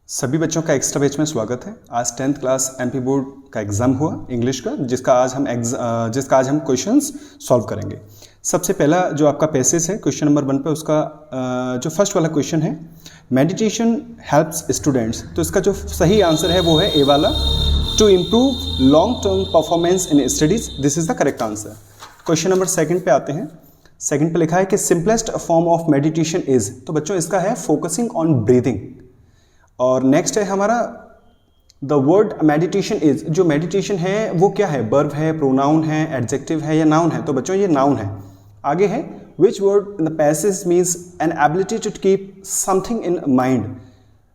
सभी बच्चों का एक्स्ट्रा बैच में स्वागत है। आज 10th क्लास एमपी बोर्ड का एग्ज़ाम हुआ इंग्लिश का, जिसका आज हम क्वेश्चंस सॉल्व करेंगे। सबसे पहला जो आपका पैसेज है क्वेश्चन नंबर 1 पे, उसका जो फर्स्ट वाला क्वेश्चन है, मेडिटेशन हेल्प्स स्टूडेंट्स, तो इसका जो सही आंसर है वो है ए वाला, to improve long term performance in studies. This is the correct answer. Question number 2 पे आते हैं। सेकंड पे लिखा है कि simplest form of meditation is, तो बच्चों इसका है फोकसिंग ऑन ब्रीदिंग। और नेक्स्ट है हमारा द वर्ड मेडिटेशन इज, जो मेडिटेशन है वो क्या है, वर्ब है, प्रोनाउन है, एडजेक्टिव है या नाउन है, तो बच्चों ये नाउन है। आगे है which word in the passage means an ability to keep something in mind,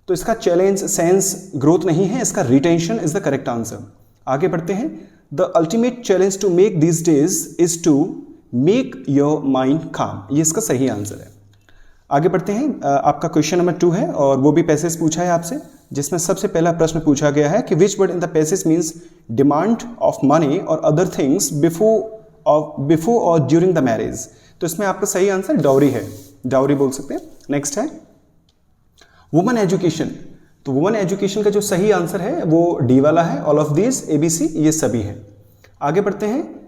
तो इसका चैलेंज सेंस ग्रोथ नहीं है, इसका retention is the correct answer. आगे बढ़ते हैं। The ultimate challenge to make this days is to make your mind calm, ये इसका सही आंसर है। आगे बढ़ते हैं। आपका क्वेश्चन नंबर 2 है और वो भी पैसेज पूछा है आपसे, जिसमें सबसे पहला प्रश्न पूछा गया है कि विच word in the passage means demand of money और अदर थिंग्स बिफोर और ड्यूरिंग द मैरिज, तो इसमें आपका सही आंसर डाउरी है, डाउरी बोल सकते हैं। नेक्स्ट है वुमन एजुकेशन, तो वुमन एजुकेशन का जो सही आंसर है वो डी वाला है, ऑल ऑफ दिस ABC ये सभी है। आगे बढ़ते हैं।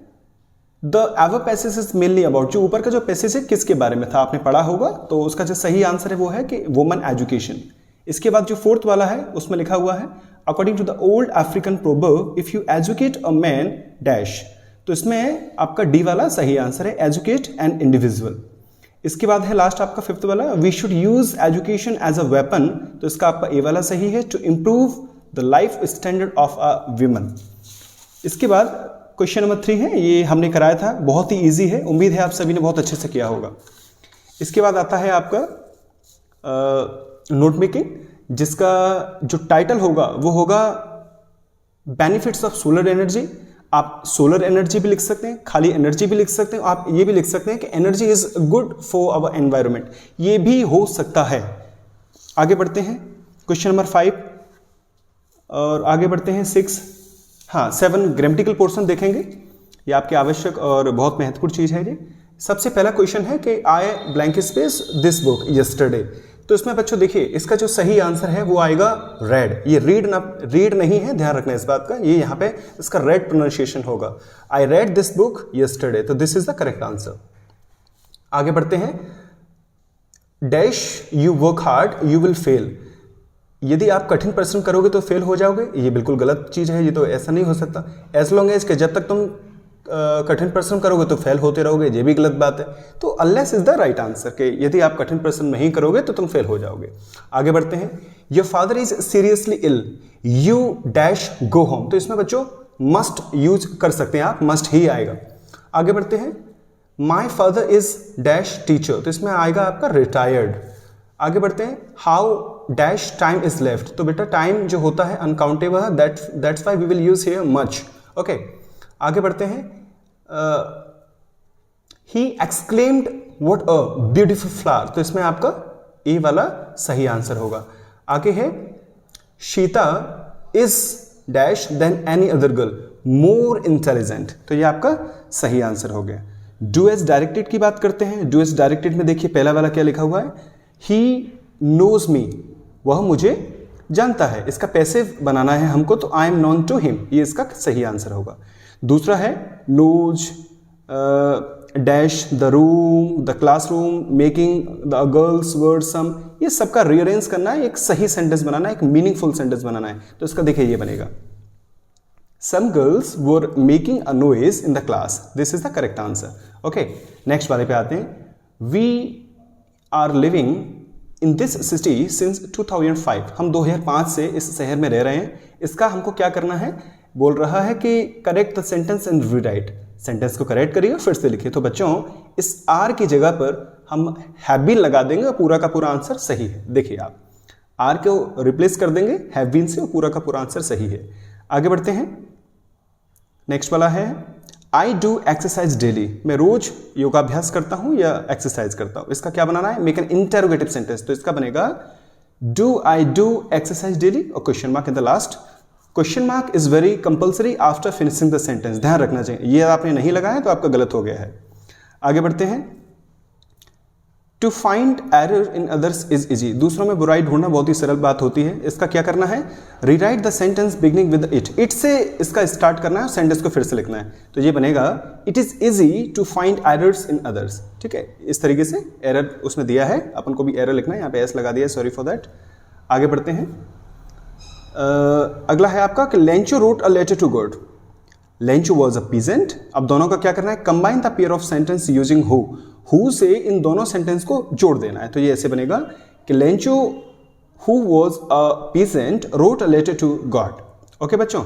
The ever passage is mainly about, जो ऊपर का जो पैसेज है किसके बारे में था आपने पढ़ा होगा, तो उसका जो सही आंसर है वो है कि वुमन एजुकेशन। इसके बाद जो 4th वाला है उसमें लिखा हुआ है according to the old African proverb if you educate a man dash, तो इसमें आपका डी वाला सही आंसर है, एजुकेट एन इंडिविजुअल। इसके बाद है लास्ट आपका 5th वाला, we should use education as a weapon, तो इसका आपका ए वाला सही है, to improve the life standard of a women. इसके बाद क्वेश्चन नंबर 3 है, ये हमने कराया था, बहुत ही इजी है, उम्मीद है आप सभी ने बहुत अच्छे से किया होगा। इसके बाद आता है आपका नोट मेकिंग, जिसका जो टाइटल होगा वो होगा बेनिफिट्स ऑफ सोलर एनर्जी। आप सोलर एनर्जी भी लिख सकते हैं, खाली एनर्जी भी लिख सकते हैं, आप ये भी लिख सकते हैं कि energy is good for our environment, ये भी हो सकता है। आगे बढ़ते हैं क्वेश्चन नंबर 5 और आगे बढ़ते हैं 6। हाँ, 7 ग्रामेटिकल पोर्शन देखेंगे, ये आपके आवश्यक और बहुत महत्वपूर्ण चीज है। ये सबसे पहला क्वेश्चन है कि आई blank space this book yesterday, तो इसमें बच्चों देखिए इसका जो सही आंसर है वो आएगा रेड, ये रीड नहीं है, ध्यान रखना इस बात का, ये यहाँ पे इसका रेड प्रोनाउंसिएशन होगा, I read this book yesterday, तो this is the correct answer. आगे बढ़ते हैं। Dash you work hard you will fail, यदि आप कठिन परिश्रम करोगे तो फेल हो जाओगे, ये बिल्कुल गलत चीज है, ये तो ऐसा नहीं हो सकता। एज लॉन्ग एज के, जब तक तुम कठिन परिश्रम करोगे तो फेल होते रहोगे, ये भी गलत बात है। तो unless is the right answer के यदि आप कठिन परिश्रम नहीं करोगे तो तुम फेल हो जाओगे। आगे बढ़ते हैं। Your father is seriously ill you dash go home, तो इसमें बच्चों मस्ट यूज कर सकते हैं आप, मस्ट ही आएगा। आगे बढ़ते हैं। My father is dash teacher, तो इसमें आएगा आपका रिटायर्ड। आगे बढ़ते हैं। How dash time is left, तो बेटा टाइम जो होता है अनकाउंटेबल है, that's why we will use here much. Okay, आगे बढ़ते हैं। He exclaimed what a beautiful flower, तो इसमें आपका ए वाला सही आंसर होगा। आगे है Sita is dash than any other girl more intelligent, तो ये आपका सही आंसर हो गया। डू एज डायरेक्टेड की बात करते हैं। डू एज डायरेक्टेड में देखिए पहला वाला क्या लिखा हुआ है, ही नोज मी, वह मुझे जानता है, इसका पैसिव बनाना है हमको, तो I am known to him, ये इसका सही आंसर होगा। दूसरा है noise dash the room the classroom making the girls word some, ये सबका रीअरेंज करना है, एक सही सेंटेंस बनाना है, एक मीनिंगफुल सेंटेंस बनाना है, तो इसका देखिए ये बनेगा some girls were making a noise in the class, this is the correct answer. Okay, next वाले पे आते हैं। We are living in this city since 2005, हम 2005 से इस शहर में रह रहे हैं। इसका हमको क्या करना है, बोल रहा है कि correct the sentence and rewrite, sentence को करेक्ट करिए फिर से लिखिए। तो बच्चों इस आर की जगह पर हम हैव बीन लगा देंगे, पूरा का पूरा आंसर सही है। देखिए आप आर को रिप्लेस कर देंगे हैव बीन से, पूरा का पूरा आंसर सही है। आगे बढ़ते हैं। नेक्स्ट वाला है आई डू एक्सरसाइज डेली, मैं रोज योगाभ्यास करता हूं या एक्सरसाइज करता हूं, इसका क्या बनाना है, मेक एन इंटरोगेटिव सेंटेंस, तो इसका बनेगा do I do exercise daily और question mark in the last. Question mark is very compulsory after finishing the sentence, ध्यान रखना चाहिए, ये आपने नहीं लगाया तो आपका गलत हो गया है। आगे बढ़ते हैं। To find error in others is easy, दूसरों में बुराई ढूंढना बहुत ही सरल बात होती है। इसका क्या करना है, rewrite the sentence beginning with it से इसका स्टार्ट करना है, सेंटेंस को फिर से लिखना है। तो ये बनेगा it is easy to find errors in others. ठीक है, इस तरीके से एरर उसने दिया है, अपन को भी एरर लिखना है, यहाँ पे एस लगा दिया, सॉरी फॉर दैट। आगे बढ़ते हैं। अगला है आपका कि Lencho wrote a letter to God. Lencho was a peasant. अब दोनों का क्या करना है, combine the pair of sentence using who से इन दोनों सेंटेंस को जोड़ देना है। तो ये ऐसे बनेगा कि Lencho who was a peasant wrote a letter to God. Okay बच्चों,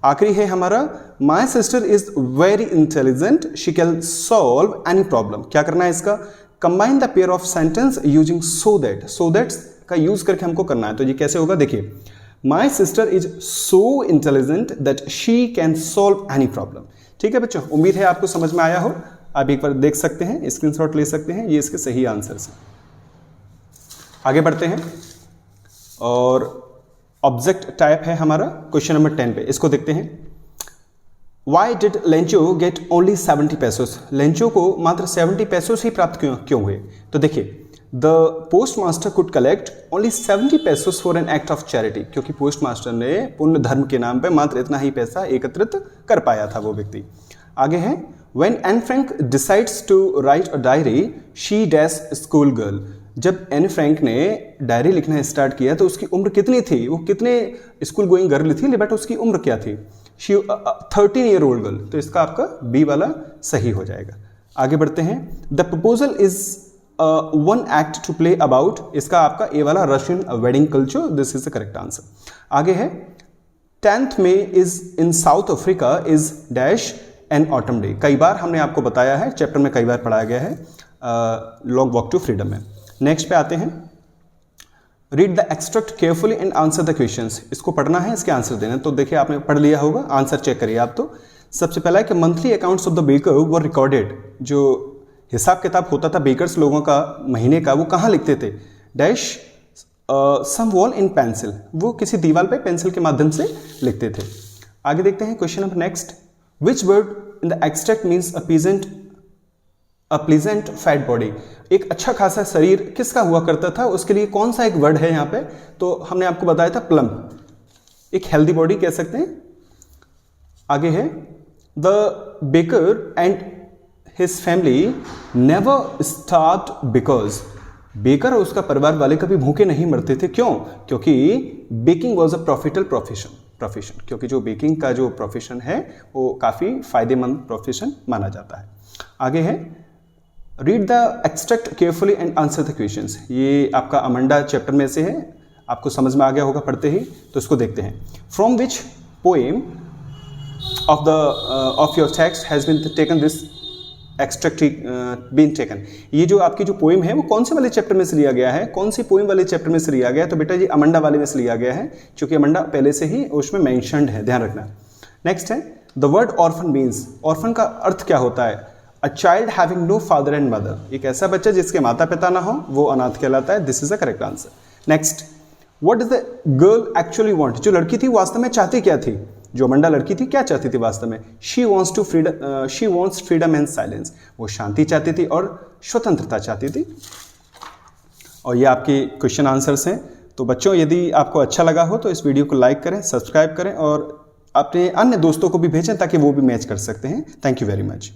आखिरी है हमारा my sister is very intelligent she can solve any problem. क्या करना है इसका, combine the pair of sentence using so that का यूज करके हमको करना है। तो ये कैसे होगा, देखिए, my sister is so intelligent that she can solve any problem. ठीक है बच्चों, उम्मीद है आपको समझ में आया हो। आप एक बार देख सकते हैं, स्क्रीनशॉट ले सकते हैं, ये इसके सही आंसर हैं। आगे बढ़ते हैं और ऑब्जेक्ट टाइप है हमारा क्वेश्चन नंबर 10 पे, इसको देखते हैं। Why did Lencho get only 70 pesos, Lencho को मात्र 70 पैसोस ही प्राप्त क्यों हुए। तो देखिए, the postmaster could collect only 70 pesos for an act of charity, क्योंकि पोस्ट मास्टर ने पुण्य धर्म के नाम पे मात्र इतना ही पैसा एकत्रित कर पाया था वो व्यक्ति। आगे है, when Anne Frank decides to write a diary she dash school girl, जब एन फ्रैंक ने डायरी लिखना स्टार्ट किया तो उसकी उम्र कितनी थी, वो कितने स्कूल गोइंग गर्ल थी, बट उसकी उम्र क्या थी, शी 13 ईयर ओल्ड गर्ल। तो इसका आपका बी वाला सही हो जाएगा। आगे बढ़ते हैं। The proposal is one act to play about, इसका आपका ए वाला Russian wedding culture, this is the correct answer. आगे है 10th May is in South Africa is dash an autumn day. कई बार हमने आपको बताया है, चैप्टर में कई बार पढ़ाया गया है लॉन्ग वॉक टू फ्रीडम में। नेक्स्ट पे आते हैं, read the extract carefully and answer the questions, इसको पढ़ना है, इसके आंसर देना है। तो देखिए आपने पढ़ लिया होगा, आंसर चेक करिए आप। तो सबसे पहला है कि monthly accounts of the baker were recorded, जो हिसाब किताब होता था बेकर्स लोगों का महीने का, वो कहाँ लिखते थे, dash some wall in pencil, वो किसी दीवार पे पेंसिल के माध्यम से लिखते थे। आगे देखते हैं question number next, which word in the extract means a pleasant fat body, एक अच्छा खासा शरीर किसका हुआ करता था, उसके लिए कौन सा एक वर्ड है यहाँ पे, तो हमने आपको बताया था प्लम्प, एक हेल्दी बॉडी कह सकते हैं। आगे है, the baker and his family never starved because, baker और उसका परिवार वाले कभी भूखे नहीं मरते थे, क्यों, क्योंकि baking was a profitable profession, क्योंकि जो बेकिंग का जो प्रोफेशन है वो काफ़ी फायदेमंद प्रोफेशन माना जाता है। आगे है, read the extract carefully and answer the questions, ये आपका अमंडा चैप्टर में से है, आपको समझ में आ गया होगा पढ़ते ही। तो इसको देखते हैं। From which poem of your text has been taken this extract been taken, ये जो आपकी जो पोएम है वो कौन से वाले चैप्टर में से लिया गया है, कौन सी पोएम वाले चैप्टर में से लिया गया है, तो बेटा ये अमंडा वाले में से लिया गया है, क्योंकि अमंडा पहले से ही उसमें मेंशन्ड है, ध्यान रखना। नेक्स्ट है, the word orphan means, orphan का अर्थ क्या होता है, a child having no father and mother, एक ऐसा बच्चा जिसके माता पिता ना हो वो अनाथ कहलाता है, this is the correct answer. Next, what is the girl actually want, जो लड़की थी वास्तव में चाहती क्या थी, जो अमंडा लड़की थी क्या चाहती थी वास्तव में, she wants freedom and silence, वो शांति चाहती थी और स्वतंत्रता चाहती थी। और ये आपके क्वेश्चन आंसर्स हैं। तो बच्चों, यदि आपको अच्छा लगा हो तो इस वीडियो को लाइक करें, सब्सक्राइब करें और अपने अन्य दोस्तों को भी भेजें ताकि वो भी मैच कर सकते हैं। Thank you very much.